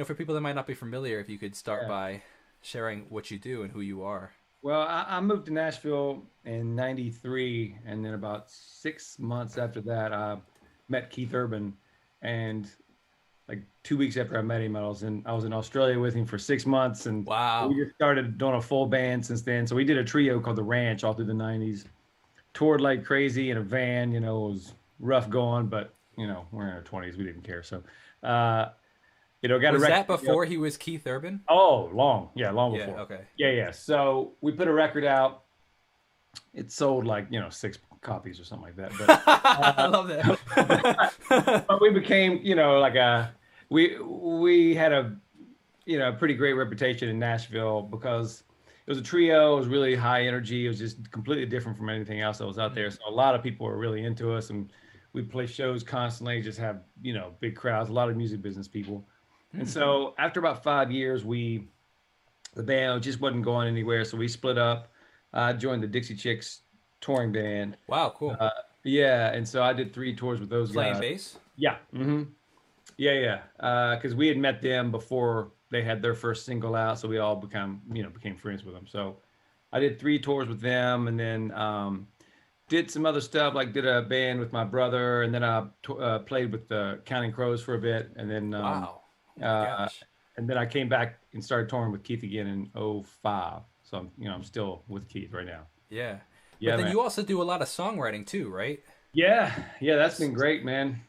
for people that might not be familiar, if you could start Yeah. by sharing what you do and who you are. Well, I moved to Nashville in '93, and then about 6 months after that, I met Keith Urban, and like 2 weeks after I met him, I was in Australia with him for 6 months, and we Wow. just started doing a full band since then. So we did a trio called the Ranch all through the '90s. Toured like crazy in a van. It was rough going, but we're in our 20s, we didn't care. So, uh, got a Was record that deal. before he was Keith Urban? Oh, long, yeah, long Yeah. before. Okay. Yeah, yeah. So we put a record out. It sold like 6 copies or something like that. But I uh, love that. but we became like we had a pretty great reputation in Nashville because it was a trio. It was really high energy. It was just completely different from anything else that was out there. Mm, So a lot of people were really into us, and we play shows constantly. Just have big crowds. A lot of music business people. And mm. so after about 5 years, the band just wasn't going anywhere. So we split up. I joined the Dixie Chicks touring band. Wow. Cool. Uh, yeah, and so I did 3 tours with those Playing guys. bass. Yeah. Yeah, yeah. Because we had met them before they had their first single out, so we all became friends with them. So I did 3 tours with them, and then did some other stuff, like did a band with my brother, and then I played with the Counting Crows for a bit, Wow. Oh my uh, gosh. and then I came back and started touring with Keith again in '05. So I'm still with Keith right now. Yeah. But Yeah, then man. you also do a lot of songwriting too, right? Yeah, yeah, that's been great, man.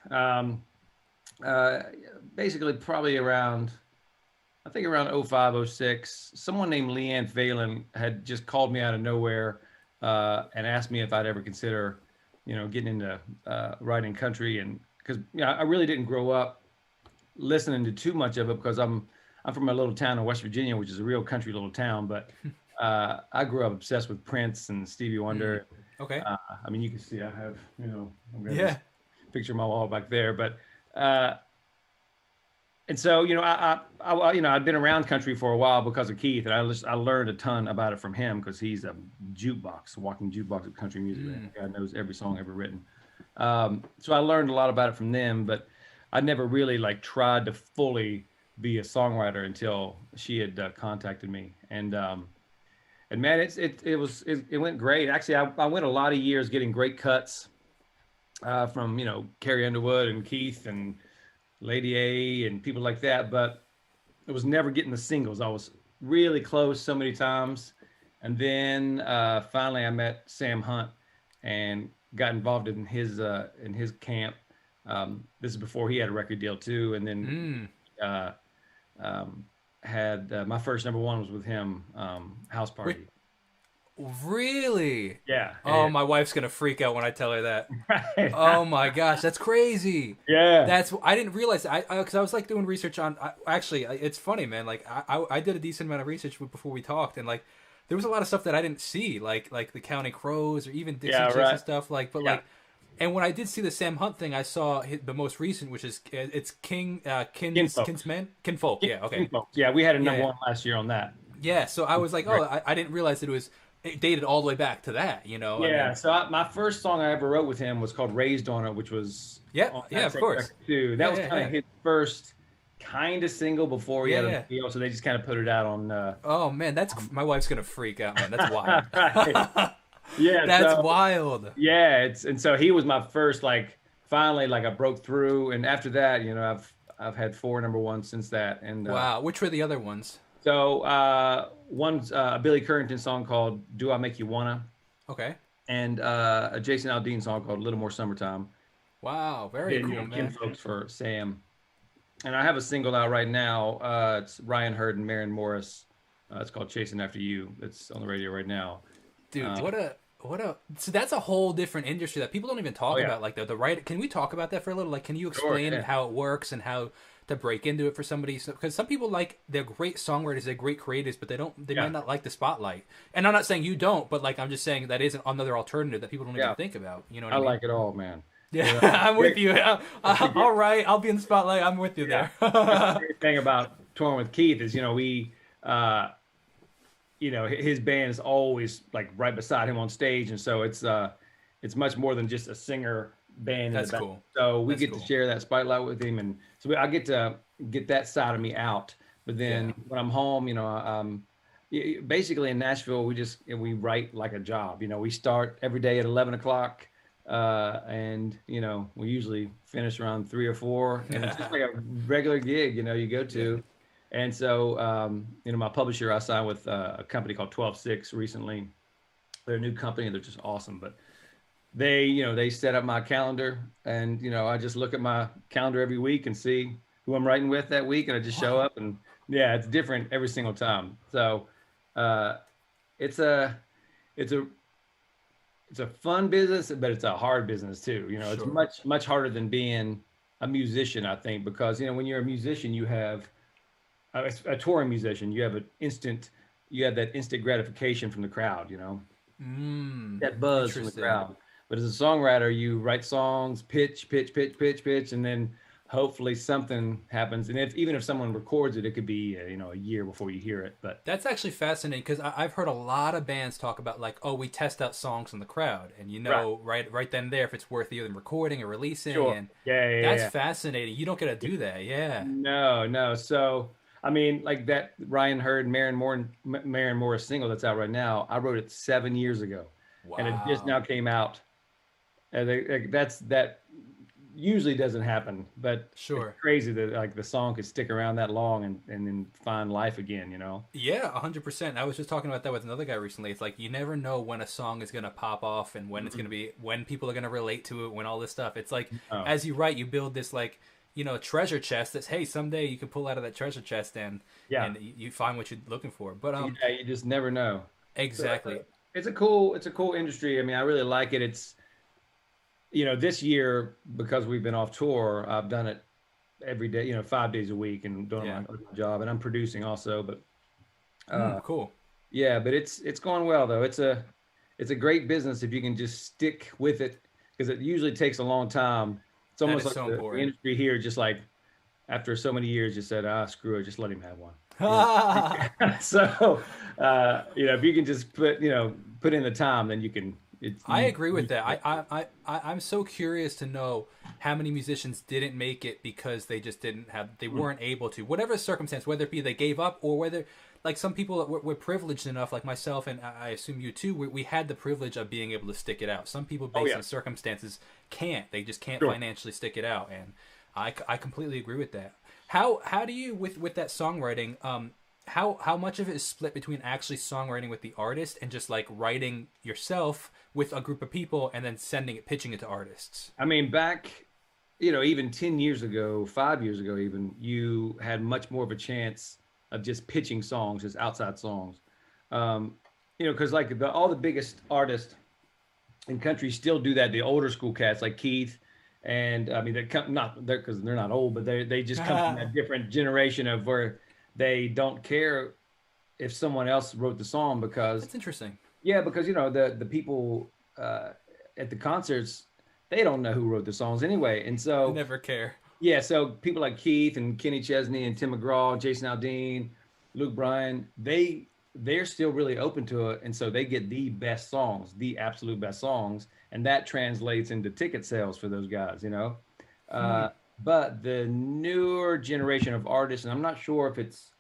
Uh, Basically, probably around, I think around '05, '06, someone named Leanne Phelan had just called me out of nowhere and asked me if I'd ever consider, getting into writing country, and because I really didn't grow up listening to too much of it because I'm from a little town in West Virginia, which is a real country little town, but I grew up obsessed with Prince and Stevie Mm. Wonder. Okay. I mean, you can see I have, I've got this Yeah. picture of my wall back there, but uh, and so I'd been around country for a while because of Keith, and I learned a ton about it from him because he's a jukebox, walking jukebox of country music. Man. Mm. The guy knows every song ever written. So I learned a lot about it from them, but I never really like tried to fully be a songwriter until she had contacted me, and man, it went great. Actually, I went a lot of years getting great cuts from Carrie Underwood and Keith and Lady A and people like that, but it was never getting the singles. I was really close so many times, and then finally I met Sam Hunt and got involved in his camp. This is before he had a record deal too, and then Mm. uh, um, had my first number one was with him, House Wait, Party. really? Yeah, Oh, yeah, my wife's gonna freak out when I tell her that. yeah. Oh my gosh, that's crazy. Yeah. That's I didn't realize that. Because I was like doing research on. Actually, it's funny, man. Like I did a decent amount of research before we talked, and like there was a lot of stuff that I didn't see, like the Counting Crows or even Dixie Yeah, Chicks and right. stuff. Like, but Yeah. like, and when I did see the Sam Hunt thing, I saw the most recent, which is it's Kinfolks. Kinsman Kinfolk. Yeah, okay, Kinfolks. Yeah, we had a yeah, number yeah, one last year on that. yeah. So I was like, Great. oh, I didn't realize that it dated all the way back to that. And Yeah, then so my first song I ever wrote with him was called "Raised on It," which was yeah, on yeah, that of same course, record too. That yeah, was yeah, kind yeah, of his first kind of single before he yeah, had a yeah. deal, so they just kind of put it out on. Oh man, that's my wife's gonna freak out, man. That's wild. Right. Yeah, That's so wild. yeah, and so he was my first like finally like I broke through, and after that, I've had 4 number 1s since that, and Wow. Which were the other ones? so one's a Billy Currington song called "Do I Make You Wanna," Okay. and a Jason Aldean song called "A Little More Summertime." Wow. Very Did cool, Kin man. Folks for Sam, and I have a single out right now. It's Ryan Hurd and Maren Morris. It's called "Chasing After You." It's on the radio right now. Dude, Uh, what a so that's a whole different industry that people don't even oh talk yeah, about. Like the right. Can we talk about that for a little? Like, can you sure, explain yeah, how it works and how to break into it for somebody? Because some people like they're great songwriters, they're great creatives, but they yeah, might not like the spotlight. And I'm not saying you don't, but like I'm just saying that is another alternative that people don't even yeah. think about. You know what I I mean? like it all, man. Yeah, You know, I'm with great. you. That's the All right, I'll be in the spotlight. I'm with you yeah. there. That's the great thing about touring with Keith is uh, his band is always like right beside him on stage, and so it's much more than just a singer band in the That's back. cool. So we That's get to cool. share that spotlight with him, and so I get to get that side of me out. But Yeah. then when I'm home, basically in Nashville, we write like a job. We start every day at 11 o'clock, and we usually finish around 3 or 4, and it's just like a regular gig. You go Yeah. to, and so my publisher, I signed with a company called 12/6 recently. They're a new company. They're just awesome, but they set up my calendar, and I just look at my calendar every week and see who I'm writing with that week, and I just show Wow. up, and yeah, it's different every single time. So uh, it's a it's a it's a fun business, but it's a hard business too. It's Sure. much harder than being a musician, I think, because when you're a musician, you have a touring musician, you have that instant gratification from the crowd, that buzz from the Interesting. crowd. But as a songwriter, you write songs, pitch, pitch, pitch, pitch, pitch, and then hopefully something happens. And even if someone records it, it could be a year before you hear it. But That's actually fascinating because I've heard a lot of bands talk about like, oh, we test out songs in the crowd, and right, right then and there if it's worth either recording or releasing, sure, and yeah, yeah, that's yeah. fascinating. You don't get to do that, yeah. No, no. So I mean, like that Ryan Hurd, Maren Morris single that's out right now. I wrote it 7 years ago, and it just now Wow. came out. And that usually doesn't happen, but it's Sure. crazy that like the song could stick around that long and then find life again. Yeah, 100%. I was just talking about that with another guy recently. It's like you never know when a song is gonna pop off and when it's gonna Mhm. be when people are gonna relate to it, when all this stuff. It's like Oh, as you write, you build this like treasure chest. That's hey, someday you can pull out of that treasure chest and yeah, you find what you're looking for. But yeah. You just never know. So exactly. it's a cool industry. I mean, I really like it. It's this year because we've been off tour, I've done it every day. 5 days a week and doing my Yeah. other job, and I'm producing also. But uh, Cool. yeah, but it's going well though. It's a great business if you can just stick with it because it usually takes a long time. It's That almost is like so the important. industry here, just like after so many years, just said, screw it, just let him have one. I So, if you can just put in the time, then you can. It's you. agree with that. I'm so curious to know how many musicians didn't make it because they just didn't have, they weren't able to, whatever circumstance, whether it be they gave up or whether, like some people that were privileged enough, like myself, and I assume you too, we had the privilege of being able to stick it out. Some people, Oh based yeah, on circumstances, can't. They just can't sure. financially stick it out, and I completely agree with that. How do you with that songwriting? How much of it is split between actually songwriting with the artist and just like writing yourself with a group of people and then pitching it to artists? I mean, back, even 10 years ago, 5 years ago, even, you had much more of a chance of just pitching songs, just outside songs. Um, because like all the biggest artists in country still do that. The older school cats like Keith, and I mean, they come not they're because they're not old, but they just come from that different generation of where they don't care if someone else wrote the song because That's interesting. yeah, because the people at the concerts, they don't know who wrote the songs anyway, and I so never care. yeah, so people like Keith and Kenny Chesney and Tim McGraw, Jason Aldean, Luke Bryan, they're still really open to it, and so they get the best songs, the absolute best songs, and that translates into ticket sales for those guys. Hmm. Uh, but the newer generation of artists, and I'm not sure if it's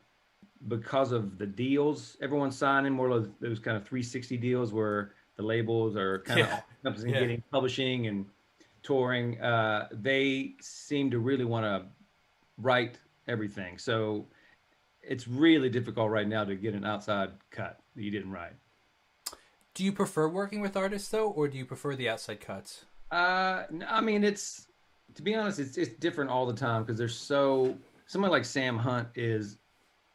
because of the deals everyone's signing, more of those kind of 360 deals where the labels are kind of Yeah. encompassing Yeah. getting publishing and touring. They seem to really want to write everything. So it's really difficult right now to get an outside cut that you didn't write. Do you prefer working with artists though, or do you prefer the outside cuts? I mean, it's to be honest, it's different all the time because there's someone like Sam Hunt is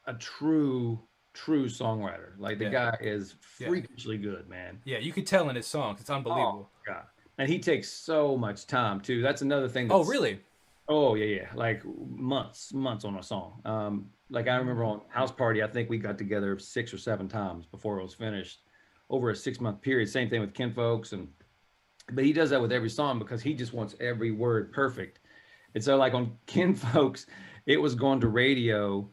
a true songwriter. Like the Yeah. guy is Yeah. freakishly good, man. Yeah. You could tell in his songs. It's Oh unbelievable. God. And he takes so much time too. That's another thing Oh, that's really? oh yeah, yeah. Like months on a song. Like I remember Mm. on House Party, I think we got together 6 or 7 times before it was finished over a 6 month period. Same thing with Ken Folks and but he does that with every song because he just wants every word perfect. And so like on Ken Folks, it was going to radio,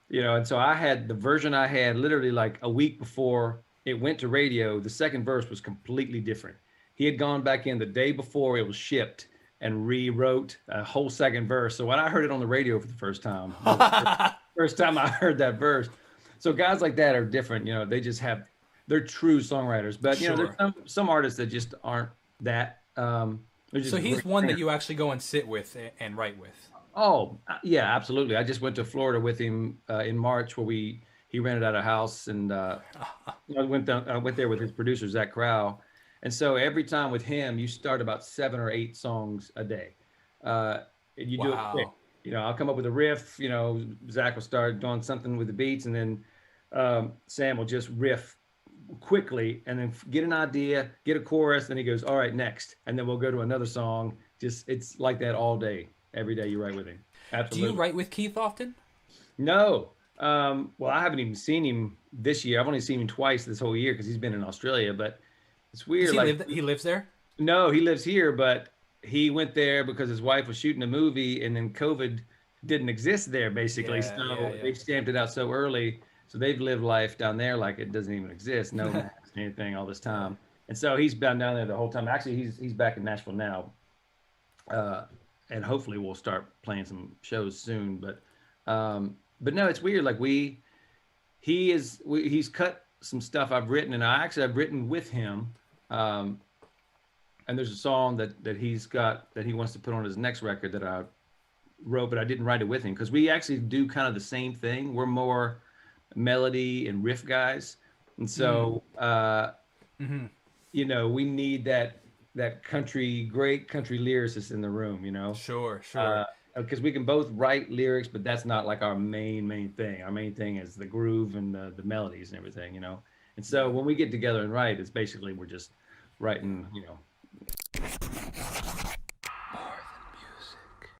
and so I had the version I had literally like a week before it went to radio. The second verse was completely different. He had gone back in the day before it was shipped and rewrote a whole second verse. So when I heard it on the radio for the first time, that was the first time I heard that verse. So guys like that are different. You know, they just have they're true songwriters. But you know, there's Sure. some artists that just aren't that. They're So just he's great one that singers. you actually go and sit with and write with. Oh, yeah, absolutely. I just went to Florida with him in March, where we he rented out a house, and I went there with his producer Zach Crow, and so every time with him, you start about 7 or 8 songs a day, uh, and you do it quick. Wow. You know, I'll come up with a riff. You know, Zach will start doing something with the beats, and then Sam will just riff quickly, and then get an idea, get a chorus, then he goes, "All right, next," and then we'll go to another song. Just it's like that all day, every day you write with him. Do you Absolutely. write with Keith often? No. Well, I haven't even seen him this year. I've only seen him twice this whole year because he's been in Australia. But it's Does weird. he Like, live? He lives there. no, he lives here, but he went there because his wife was shooting a movie, and then COVID didn't exist there basically. Yeah, yeah, So yeah. they stamped it out so early. So they've lived life down there like it doesn't even exist, no mask, anything, all this time. And so he's been down there the whole time. Actually, he's back in Nashville now, uh, and hopefully we'll start playing some shows soon. But no, it's weird. Like he's cut some stuff I've written, and I've written with him. Um, and there's a song that he's got that he wants to put on his next record that I wrote, but I didn't write it with him because we actually do kind of the same thing. We're more melody and riff guys, and Mm. so Hmm. you know we need that great country lyricist in the room, you know, Sure, sure. because we can both write lyrics, but that's not like our main thing. Our main thing is the groove and the melodies and everything, you know. And so Yeah. when we get together and write, it's basically we're just writing, you know,